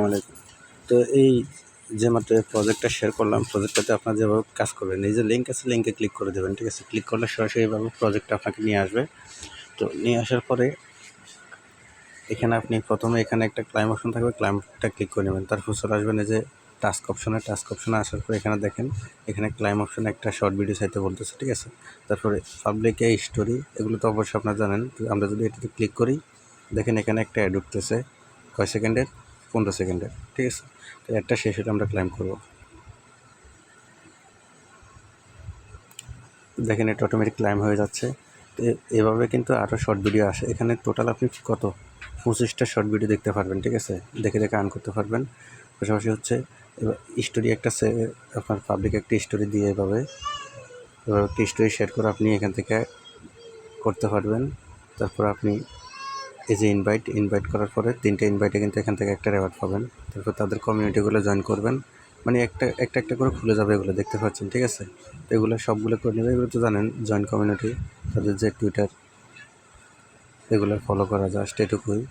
আলাইকুম। তো এই যে মাত্র প্রজেক্টটা শেয়ার করলাম, প্রজেক্টটাতে আপনারা যেভাবে কাজ করবেন, এই যে লিঙ্ক আছে, লিঙ্কে ক্লিক করে দেবেন, ঠিক আছে? ক্লিক করলে সরাসরি এইভাবে প্রজেক্টটা আপনাকে নিয়ে আসবে। তো নিয়ে আসার পরে এখানে আপনি প্রথমে এখানে একটা ক্লাইম অপশন থাকবে, ক্লাইমটা ক্লিক করে নেবেন। তারপর চলে আসবেন এই যে টাস্ক অপশনে আসার পরে এখানে দেখেন, এখানে ক্লাইম অপশনে একটা শর্ট ভিডিও চাইতে বলতেছে, ঠিক আছে? তারপরে পাবলিকে স্টোরি, এগুলো তো অবশ্যই আপনারা জানেন। তো আমরা যদি এটাতে ক্লিক করি, দেখেন এখানে একটা অ্যাড উঠতেছে, কয় সেকেন্ডের? 15 সেকেন্ডের, ঠিক আছে? তো একটা শেষ হলে আমরা ক্লাইম করব। দেখেন এটা অটোমেটিক ক্লাইম হয়ে যাচ্ছে। তো এভাবে কিন্তু আরও শর্ট ভিডিও আসে। এখানে টোটাল আপনি কত 25টা শর্ট ভিডিও দেখতে পারবেন, ঠিক আছে? দেখে আর্ন করতে পারবেন। পাশাপাশি হচ্ছে এবার স্টোরি একটা আপনার পাবলিক একটা স্টোরি দিয়ে এভাবে একটা স্টোরি শেয়ার করে আপনি এখান থেকে করতে পারবেন। তারপর আপনি এই যে ইনভাইট করার পরে 3টে ইনভাইটে কিন্তু এখান থেকে একটা রেওয়ার্ড পাবেন। তারপর তাদের কমিউনিটিগুলো জয়েন করবেন, মানে একটা করে খুলে যাবে, এগুলো দেখতে পাচ্ছেন, ঠিক আছে? তো এগুলো সবগুলো করে নেবে। এগুলো তো জানেন, জয়েন কমিউনিটি, তাদের যে টুইটার, এগুলো ফলো করা, জাস্ট এটুকুই।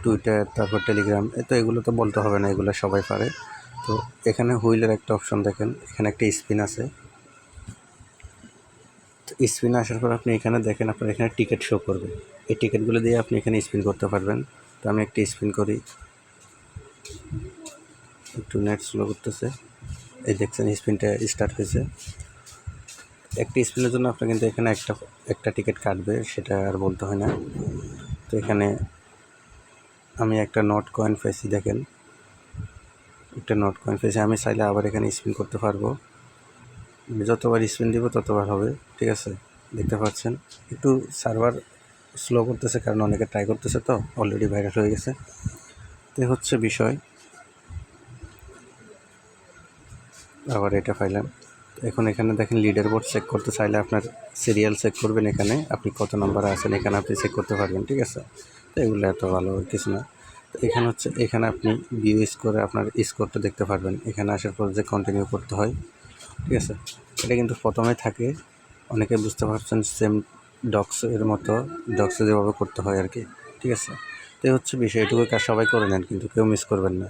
টুইটার, তারপর টেলিগ্রাম, তো এগুলো তো বলতে হবে না, এগুলো সবাই পারে। তো এখানে হুইলের একটা অপশন দেখেন, এখানে একটা স্পিন আছে। তো স্পিন আসার পর আপনি এখানে দেখেন, আপনার এখানে টিকিট শো করবে। এই টিকিটগুলো দিয়ে আপনি এখানে স্পিন করতে পারবেন। তো আমি একটা স্পিন করি, একটু নেট স্লো করতেছে। এই দেখছেন স্পিনটা স্টার্ট হয়েছে। একটা স্পিনের জন্য আপনার কিন্তু এখানে একটা টিকিট কাটবে, সেটা আর বলতে হয় না। তো এখানে আমি একটা নট কয়েন পেয়েছি, দেখেন একটা নট কয়েন পেয়েছি। আমি চাইলে আবার এখানে স্পিন করতে পারবো, যতবার স্পিন দিব ততবার হবে, ঠিক আছে? দেখতে পাচ্ছেন একটু সার্ভার স্লো করতেছে, কারণ অনেকে ট্রাই করতেছে, তো অলরেডি ভাইরাল হয়ে গেছে। তো হচ্ছে বিষয়। আবার এটা পাইলাম। এখন এখানে দেখেন লিডার বোর্ড চেক করতে চাইলে আপনার সিরিয়াল চেক করবেন, এখানে আপনি কত নম্বরে আছেন এখানে আপনি চেক করতে পারবেন, ঠিক আছে? তো এগুলো এত ভালো কিছু না। তো এখানে হচ্ছে, এখানে আপনি ভিউ স্কোরে আপনার স্কোরটা দেখতে পারবেন। এখানে আসার পর যে কন্টিনিউ করতে হয়, ঠিক আছে? এটা কিন্তু প্রথমে থাকে, অনেকে বুঝতে পারছেন, সেম ডক্সের মতো, ডক্সে যেভাবে করতে হয় আর কি, ঠিক আছে? তো হচ্ছে বিষয়, এটুকু কাজ সবাই করে নেন, কিন্তু কেউ মিস করবেন না।